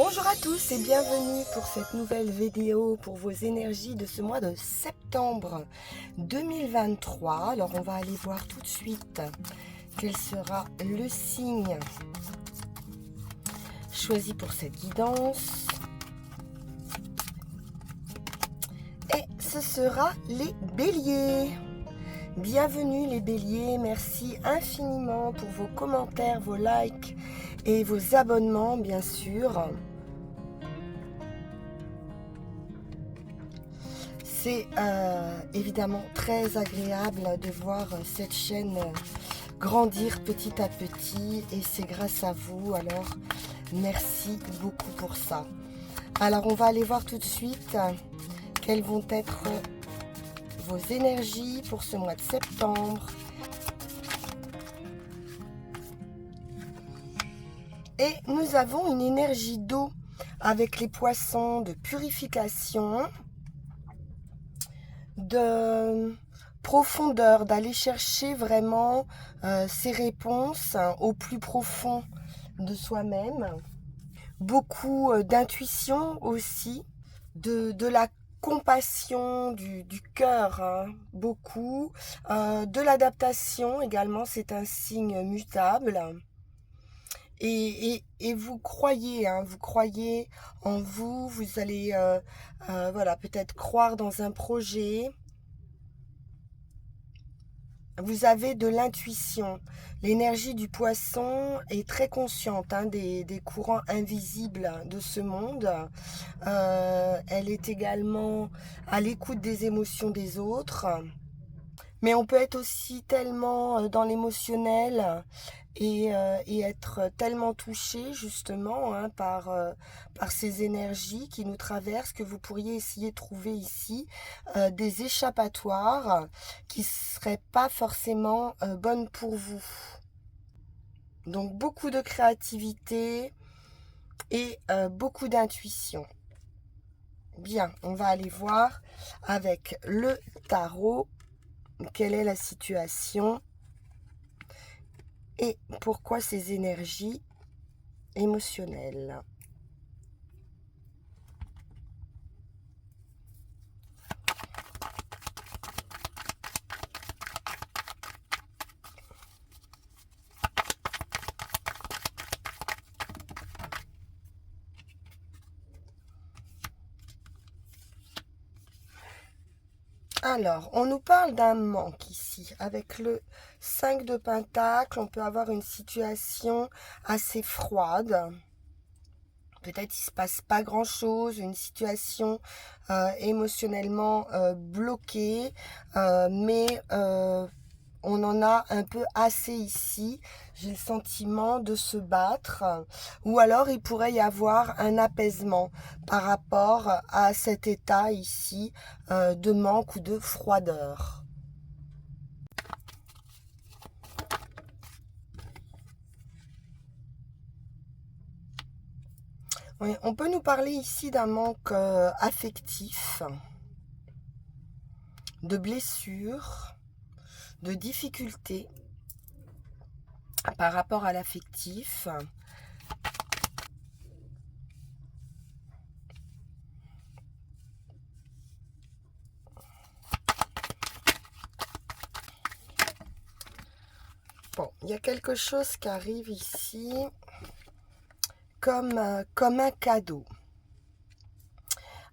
Bonjour à tous et bienvenue pour cette nouvelle vidéo pour vos énergies de ce mois de septembre 2023. Alors on va aller voir tout de suite quel sera le signe choisi pour cette guidance. Et ce sera les béliers. Bienvenue les béliers, merci infiniment pour vos commentaires, vos likes et vos abonnements bien sûr. C'est évidemment très agréable de voir cette chaîne grandir petit à petit et c'est grâce à vous, alors merci beaucoup pour ça. Alors on va aller voir tout de suite quelles vont être vos énergies pour ce mois de septembre. Et nous avons une énergie d'eau avec les poissons, de purification, de profondeur, d'aller chercher vraiment ces réponses au plus profond de soi-même. Beaucoup d'intuition aussi, de la compassion du cœur, hein, beaucoup. De l'adaptation également, c'est un signe mutable. Et vous croyez, hein, vous croyez en vous, vous allez voilà, peut-être croire dans un projet. Vous avez de l'intuition. L'énergie du poisson est très consciente hein, des courants invisibles de ce monde. Elle est également à l'écoute des émotions des autres. Mais on peut être aussi tellement dans l'émotionnel et être tellement touché justement hein, par ces énergies qui nous traversent que vous pourriez essayer de trouver ici des échappatoires qui ne seraient pas forcément bonnes pour vous. Donc beaucoup de créativité et beaucoup d'intuition. Bien, on va aller voir avec le tarot quelle est la situation et pourquoi ces énergies émotionnelles. Alors, on nous parle d'un manque ici. Avec le 5 de Pentacle, on peut avoir une situation assez froide. Peut-être il ne se passe pas grand-chose, une situation émotionnellement bloquée, mais on en a un peu assez ici. J'ai le sentiment de se battre. Ou alors il pourrait y avoir un apaisement par rapport à cet état ici de manque ou de froideur. Oui, on peut nous parler ici d'un manque affectif, de blessures, de difficultés par rapport à l'affectif. Bon, il y a quelque chose qui arrive ici comme un cadeau.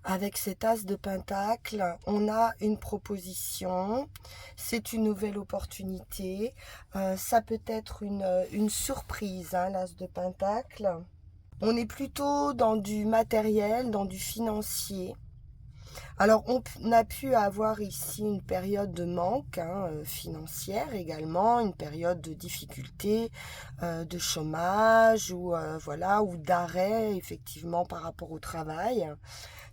Avec cet as de pentacle, on a une proposition, c'est une nouvelle opportunité, ça peut être une surprise, hein, l'as de pentacle. On est plutôt dans du matériel, dans du financier. Alors, on a pu avoir ici une période de manque hein, financière également, une période de difficulté, de chômage ou voilà, ou d'arrêt effectivement par rapport au travail.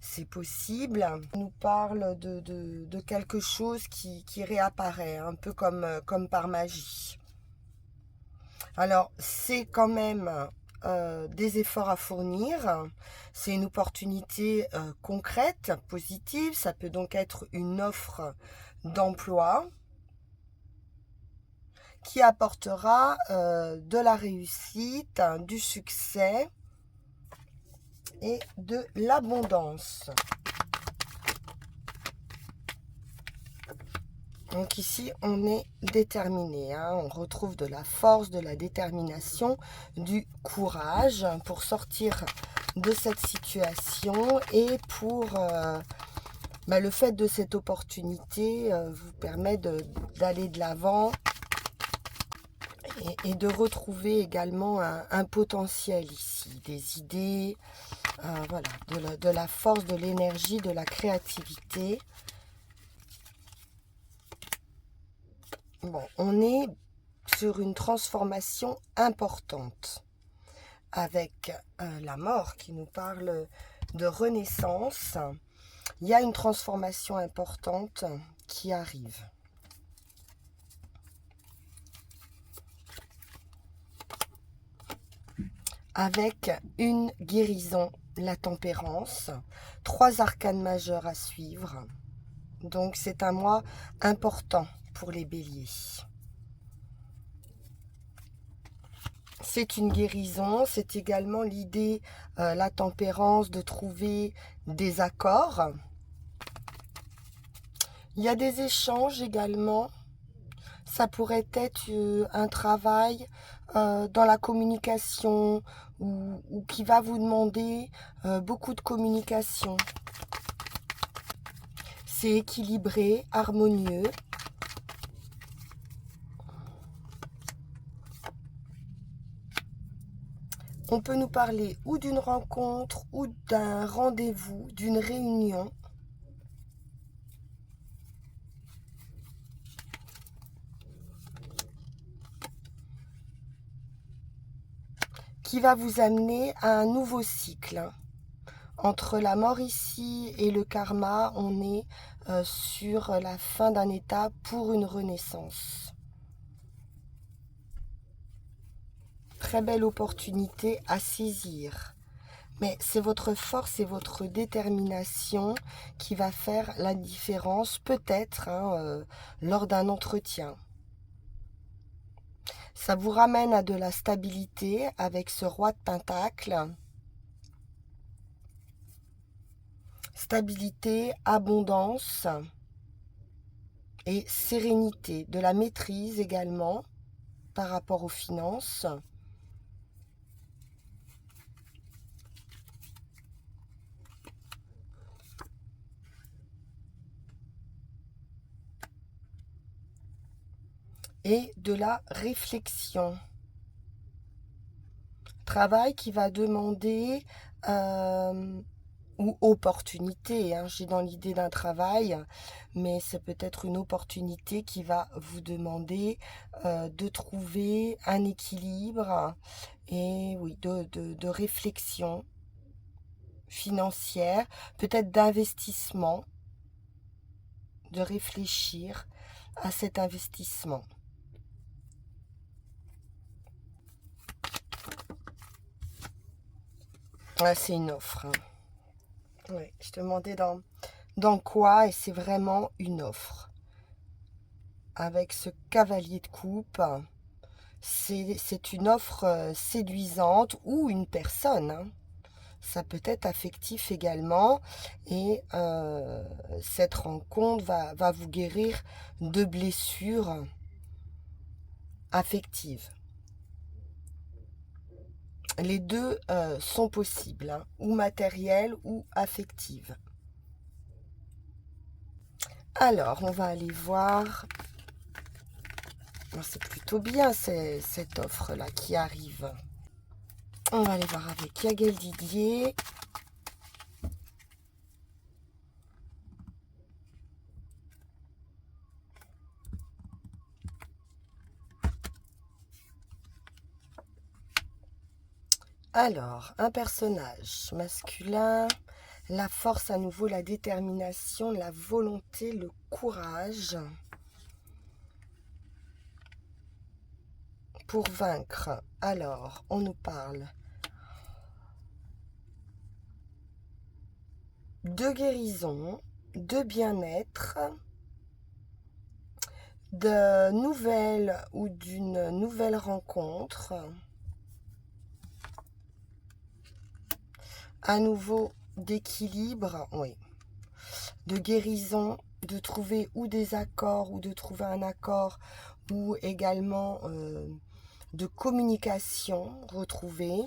C'est possible. On nous parle de quelque chose qui réapparaît, un peu comme par magie. Alors, c'est quand même des efforts à fournir. C'est une opportunité concrète, positive. Ça peut donc être une offre d'emploi qui apportera de la réussite, du succès et de l'abondance. Donc ici, on est déterminé, hein. On retrouve de la force, de la détermination, du courage pour sortir de cette situation et pour le fait de cette opportunité vous permet d'aller de l'avant et de retrouver également un potentiel ici, des idées, voilà, de la force, de l'énergie, de la créativité. Bon, on est sur une transformation importante avec la mort qui nous parle de renaissance. Il y a une transformation importante qui arrive. Avec une guérison, la tempérance, 3 arcanes majeurs à suivre. Donc c'est un mois important pour les béliers. C'est une guérison, c'est également l'idée, la tempérance, de trouver des accords. Il y a des échanges également. Ça pourrait être un travail dans la communication ou qui va vous demander beaucoup de communication. C'est équilibré, harmonieux. On peut nous parler ou d'une rencontre ou d'un rendez-vous, d'une réunion. Qui va vous amener à un nouveau cycle. Entre la mort ici et le karma, on est sur la fin d'un état pour une renaissance. Très belle opportunité à saisir. Mais c'est votre force et votre détermination qui va faire la différence, peut-être lors d'un entretien. Ça vous ramène à de la stabilité avec ce roi de Pentacle. Stabilité, abondance et sérénité, de la maîtrise également par rapport aux finances. Et de la réflexion. Travail qui va demander, ou opportunité, hein, j'ai dans l'idée d'un travail, mais c'est peut-être une opportunité qui va vous demander de trouver un équilibre et oui, de réflexion financière, peut-être d'investissement, de réfléchir à cet investissement. Ah, c'est une offre. Hein. Ouais, je te demandais dans quoi, et c'est vraiment une offre. Avec ce cavalier de coupe, c'est une offre séduisante ou une personne. Hein. Ça peut être affectif également. Et cette rencontre va vous guérir de blessures affectives. Les deux sont possibles, hein, ou matérielles ou affectives. Alors, on va aller voir. C'est plutôt bien cette offre-là qui arrive. On va aller voir avec Yagel Didier. Alors, un personnage masculin, la force à nouveau, la détermination, la volonté, le courage pour vaincre. Alors, on nous parle de guérison, de bien-être, de nouvelles ou d'une nouvelle rencontre. à nouveau d'équilibre, oui, de guérison, de trouver ou des accords ou de trouver un accord ou également de communication retrouvée.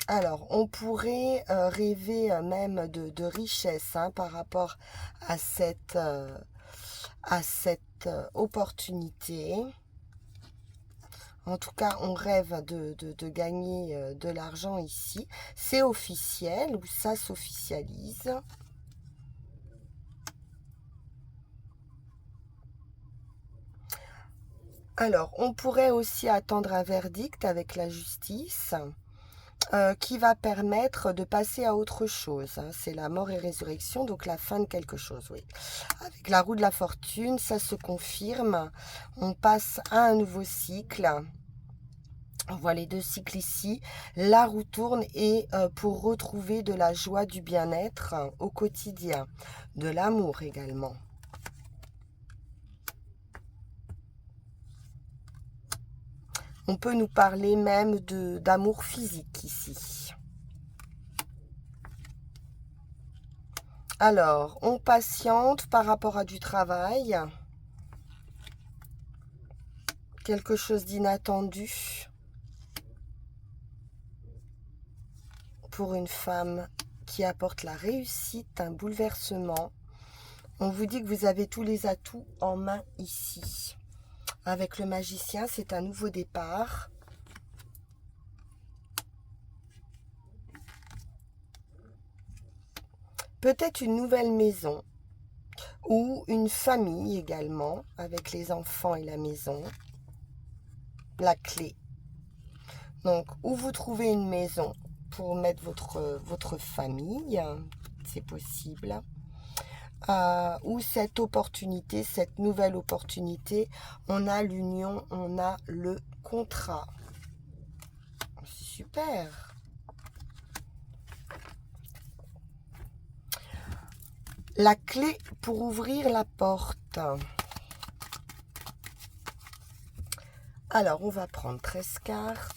Alors, on pourrait rêver même de richesse hein, par rapport à cette opportunité. En tout cas, on rêve de gagner de l'argent ici. C'est officiel ou ça s'officialise. Alors, on pourrait aussi attendre un verdict avec la justice qui va permettre de passer à autre chose. Hein. C'est la mort et résurrection, donc la fin de quelque chose, oui. Avec la roue de la fortune, ça se confirme. On passe à un nouveau cycle. On voit les deux cycles ici. La roue tourne et pour retrouver de la joie, du bien-être au quotidien, de l'amour également. On peut nous parler même d'amour physique ici. Alors, on patiente par rapport à du travail. Quelque chose d'inattendu pour une femme qui apporte la réussite, un bouleversement. On vous dit que vous avez tous les atouts en main ici. Avec le magicien, c'est un nouveau départ. Peut-être une nouvelle maison ou une famille également, avec les enfants et la maison. La clé. Donc, où vous trouvez une maison pour mettre votre famille, c'est possible. Ou cette opportunité, cette nouvelle opportunité, on a l'union, on a le contrat. C'est super. La clé pour ouvrir la porte. Alors, on va prendre 13 cartes.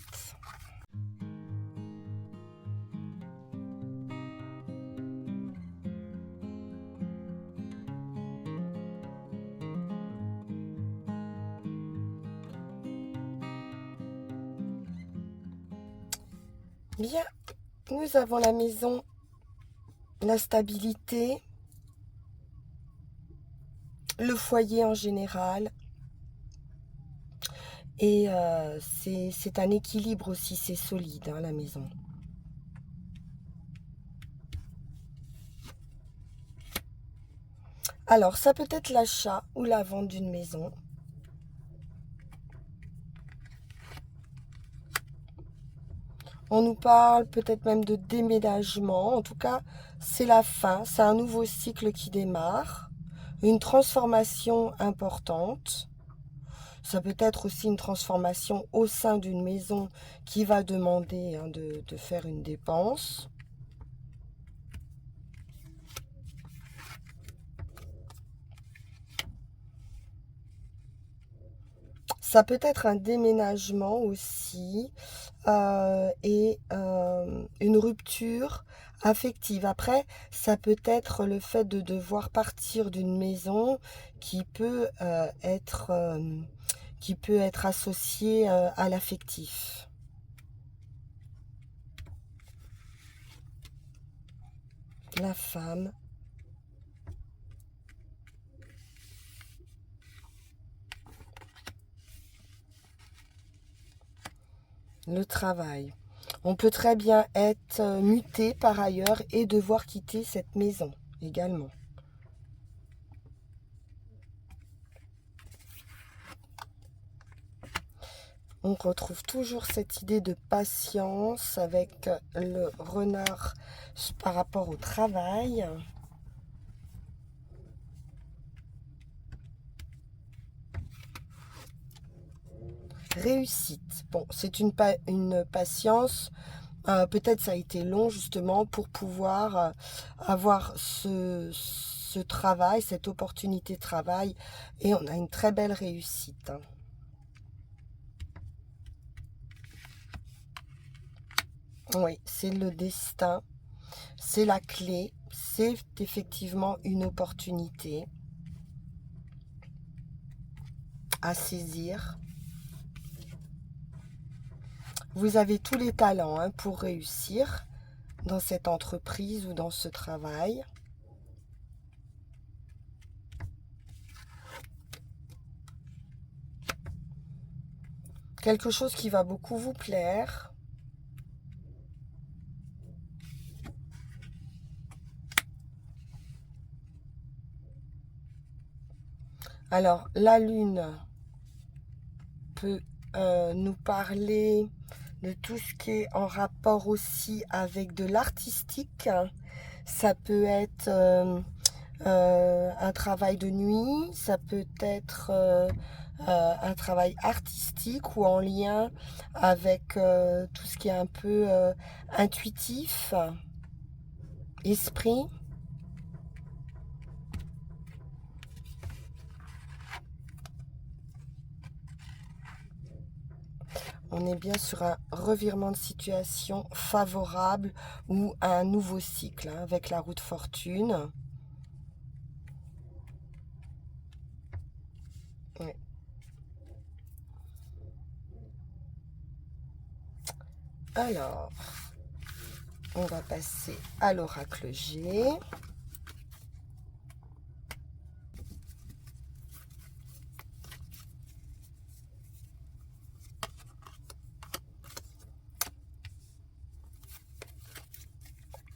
Bien, nous avons la maison, la stabilité, le foyer en général. Et c'est un équilibre aussi, c'est solide, hein, la maison. Alors, ça peut être l'achat ou la vente d'une maison. On nous parle peut-être même de déménagement. En tout cas, c'est la fin. C'est un nouveau cycle qui démarre. Une transformation importante. Ça peut être aussi une transformation au sein d'une maison qui va demander hein, de faire une dépense. Ça peut être un déménagement aussi et une rupture affective. Après, ça peut être le fait de devoir partir d'une maison qui peut être associé à l'affectif. La femme. Le travail. On peut très bien être muté par ailleurs et devoir quitter cette maison également. On retrouve toujours cette idée de patience avec le renard par rapport au travail. Réussite. Bon, c'est une patience. Peut-être ça a été long justement pour pouvoir avoir ce travail, cette opportunité de travail. Et on a une très belle réussite. Hein. Oui, c'est le destin, c'est la clé, c'est effectivement une opportunité à saisir. Vous avez tous les talents hein, pour réussir dans cette entreprise ou dans ce travail. Quelque chose qui va beaucoup vous plaire. Alors, la lune peut nous parler de tout ce qui est en rapport aussi avec de l'artistique. Ça peut être un travail de nuit, ça peut être un travail artistique ou en lien avec tout ce qui est un peu intuitif, esprit. On est bien sur un revirement de situation favorable ou un nouveau cycle hein, avec la roue de fortune. Ouais. Alors, on va passer à l'oracle G.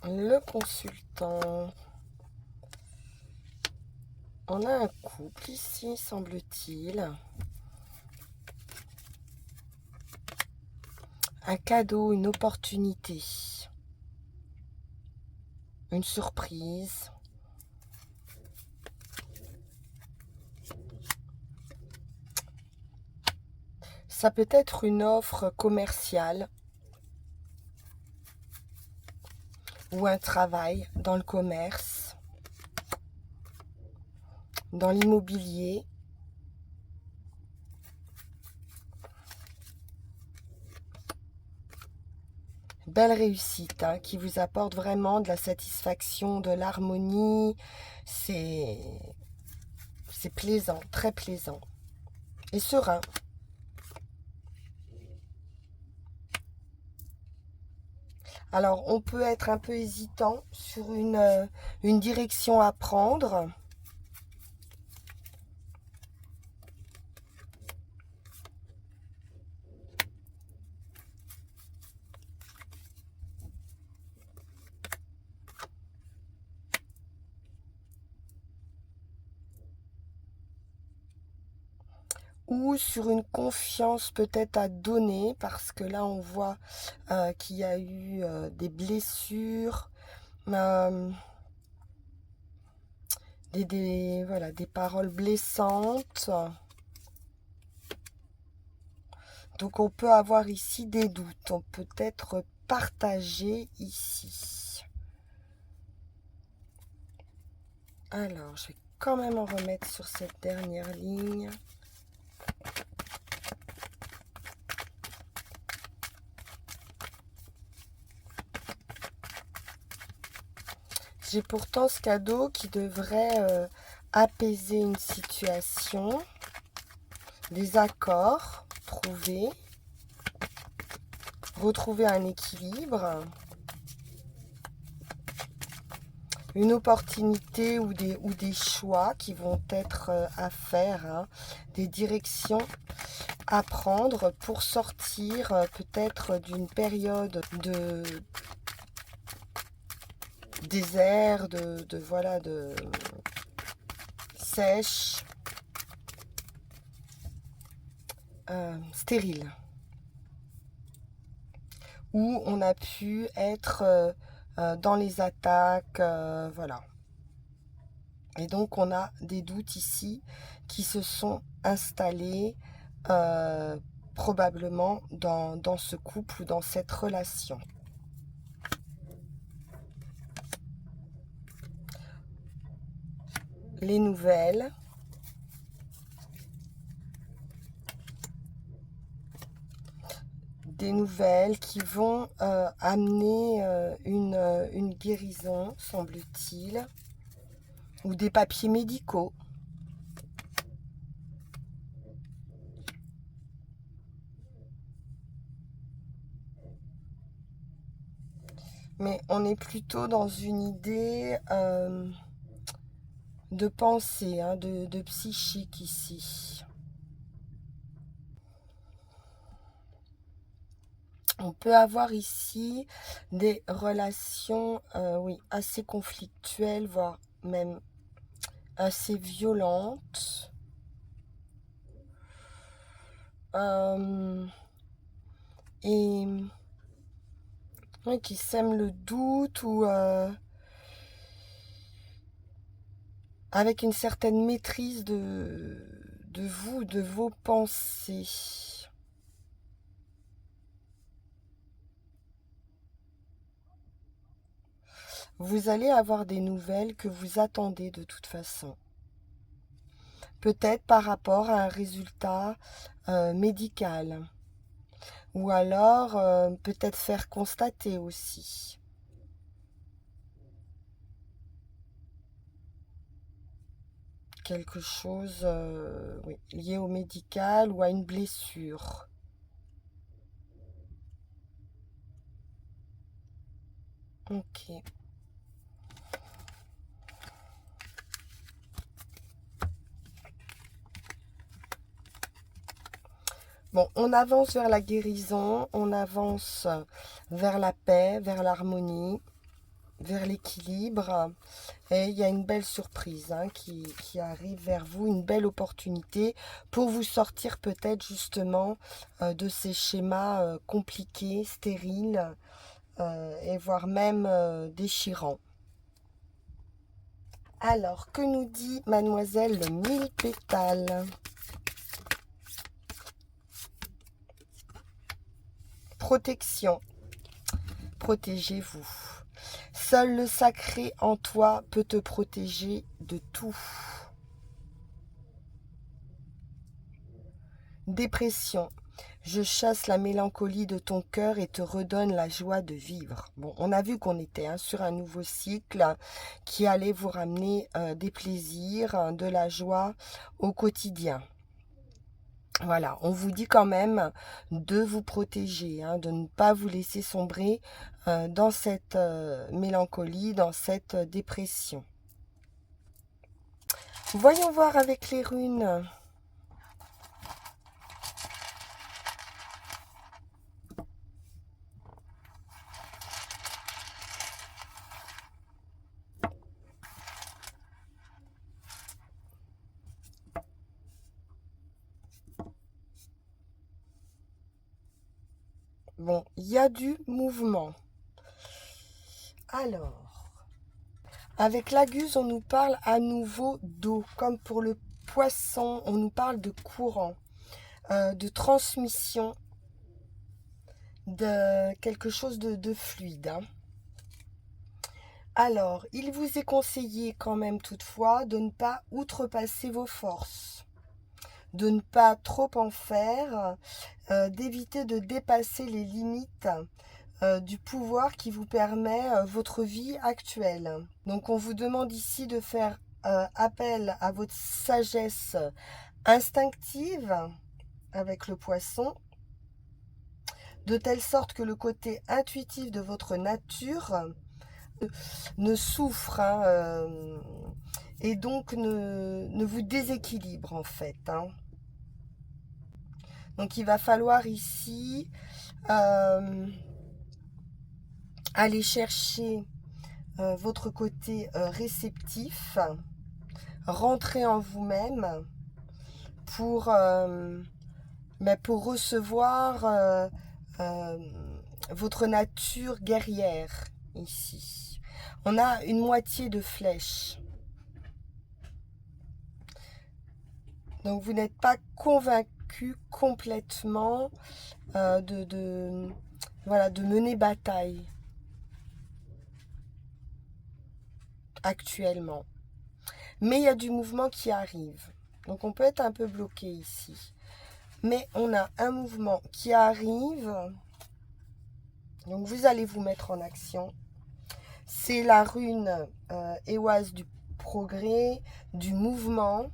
Le consultant. On a un couple ici, semble-t-il. Un cadeau, une opportunité. Une surprise. Ça peut être une offre commerciale ou un travail dans le commerce, dans l'immobilier. Belle réussite hein, qui vous apporte vraiment de la satisfaction, de l'harmonie. C'est plaisant, très plaisant et serein. Alors, on peut être un peu hésitant sur une direction à prendre. Ou sur une confiance peut-être à donner, parce que là, on voit qu'il y a eu des blessures, euh, voilà, des paroles blessantes. Donc on peut avoir ici des doutes, on peut être partagé ici. Alors, je vais quand même en remettre sur cette dernière ligne. J'ai pourtant ce cadeau qui devrait apaiser une situation, des accords trouvés, retrouver un équilibre, une opportunité ou des choix qui vont être à faire, hein, des directions à prendre pour sortir peut-être d'une période de désert, voilà, de sèche, stérile, où on a pu être dans les attaques, voilà. Et donc on a des doutes ici qui se sont installés probablement dans ce couple ou dans cette relation. Les nouvelles. des nouvelles qui vont amener une guérison, semble-t-il, ou des papiers médicaux. Mais on est plutôt dans une idée de pensée, hein, de psychique ici. On peut avoir ici des relations, oui, assez conflictuelles, voire même assez violentes. Et oui, qui sèment le doute ou avec une certaine maîtrise de vous, de vos pensées. Vous allez avoir des nouvelles que vous attendez de toute façon. Peut-être par rapport à un résultat médical. Ou alors peut-être faire constater aussi. Quelque chose oui, lié au médical ou à une blessure. Ok. Bon, on avance vers la guérison, on avance vers la paix, vers l'harmonie, vers l'équilibre. Et il y a une belle surprise hein, qui arrive vers vous, une belle opportunité pour vous sortir peut-être justement de ces schémas compliqués, stériles et voire même déchirants. Alors, que nous dit mademoiselle le mille pétales? Protection. Protégez-vous. Seul le sacré en toi peut te protéger de tout. Dépression. Je chasse la mélancolie de ton cœur et te redonne la joie de vivre. Bon, on a vu qu'on était sur un nouveau cycle qui allait vous ramener des plaisirs, de la joie au quotidien. Voilà, on vous dit quand même de vous protéger, hein, de ne pas vous laisser sombrer dans cette mélancolie, dans cette dépression. Voyons voir avec les runes. Bon, il y a du mouvement. Alors, avec l'Aguse, on nous parle à nouveau d'eau. Comme pour le poisson, on nous parle de courant, de transmission, de quelque chose de fluide. Hein. Alors, il vous est conseillé quand même toutefois de ne pas outrepasser vos forces, de ne pas trop en faire, d'éviter de dépasser les limites du pouvoir qui vous permet votre vie actuelle. Donc on vous demande ici de faire appel à votre sagesse instinctive avec le poisson, de telle sorte que le côté intuitif de votre nature ne souffre hein, et donc ne vous déséquilibre en fait. Hein. Donc il va falloir ici aller chercher votre côté réceptif, rentrer en vous-même pour recevoir votre nature guerrière ici. On a une moitié de flèche. Donc vous n'êtes pas convaincu complètement de mener bataille actuellement. Mais il y a du mouvement qui arrive. Donc on peut être un peu bloqué ici. Mais on a un mouvement qui arrive Donc vous allez vous mettre en action. C'est la rune Ehwaz du progrès, du mouvement.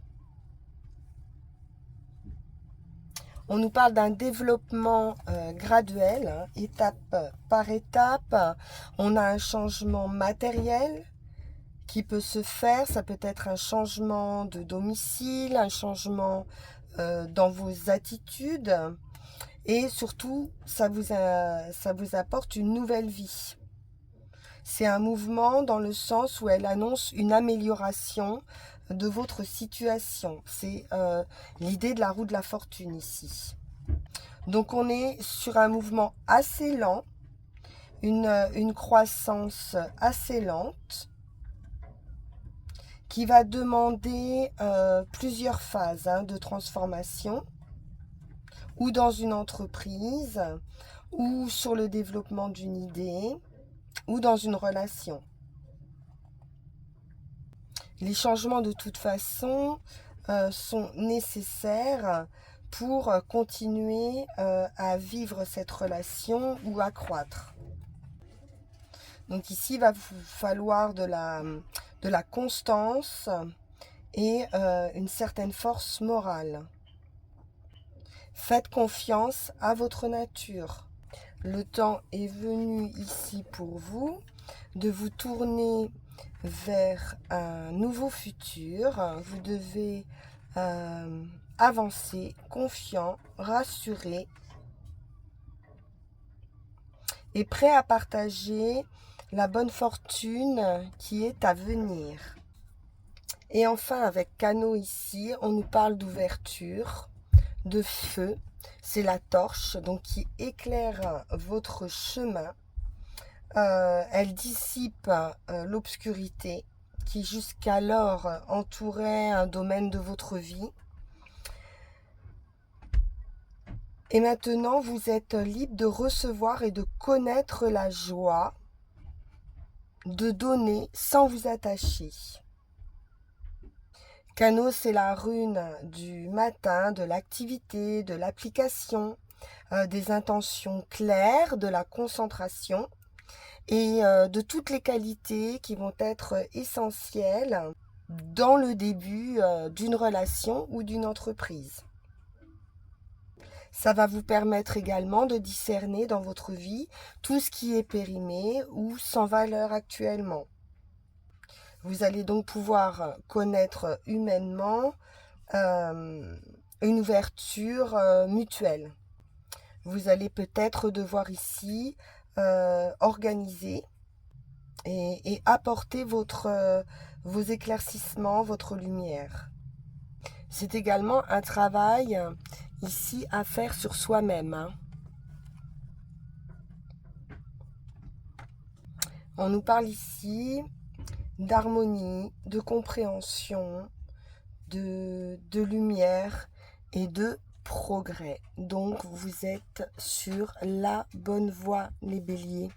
On nous parle d'un développement graduel, hein, étape par étape. On a un changement matériel qui peut se faire. Ça peut être un changement de domicile, un changement dans vos attitudes. Et surtout, ça vous apporte une nouvelle vie. C'est un mouvement dans le sens où elle annonce une amélioration de votre situation. C'est l'idée de la roue de la fortune ici. Donc on est sur un mouvement assez lent, une croissance assez lente, qui va demander plusieurs phases de transformation, ou dans une entreprise, ou sur le développement d'une idée, ou dans une relation. Les changements de toute façon sont nécessaires pour continuer à vivre cette relation ou à croître. Donc ici, il va vous falloir de la constance et une certaine force morale. Faites confiance à votre nature. Le temps est venu ici pour vous de vous tourner vers un nouveau futur. Vous devez avancer, confiant, rassuré et prêt à partager la bonne fortune qui est à venir. Et enfin, avec Cano ici, on nous parle d'ouverture, de feu. C'est la torche donc qui éclaire votre chemin. Elle dissipe l'obscurité qui jusqu'alors entourait un domaine de votre vie. Et maintenant, vous êtes libre de recevoir et de connaître la joie, de donner sans vous attacher. Cano, c'est la rune du matin, de l'activité, de l'application, des intentions claires, de la concentration et de toutes les qualités qui vont être essentielles dans le début d'une relation ou d'une entreprise. Ça va vous permettre également de discerner dans votre vie tout ce qui est périmé ou sans valeur actuellement. Vous allez donc pouvoir connaître humainement une ouverture mutuelle. Vous allez peut-être devoir ici organiser et apporter vos éclaircissements, votre lumière. C'est également un travail ici à faire sur soi-même. On nous parle ici d'harmonie, de compréhension, de lumière et de progrès. Donc vous êtes sur la bonne voie, les béliers.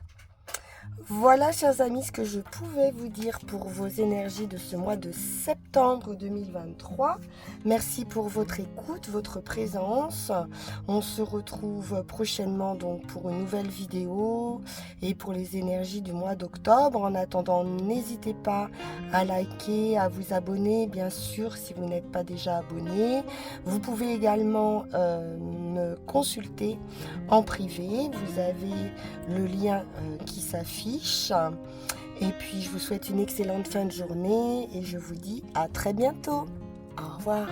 Voilà, chers amis, ce que je pouvais vous dire pour vos énergies de ce mois de septembre 2023. Merci pour votre écoute, votre présence. On se retrouve prochainement donc pour une nouvelle vidéo et pour les énergies du mois d'octobre. En attendant, n'hésitez pas à liker, à vous abonner, bien sûr, si vous n'êtes pas déjà abonné. Vous pouvez également me consulter en privé. Vous avez le lien qui s'affiche. Et puis je vous souhaite une excellente fin de journée et je vous dis à très bientôt. Au revoir.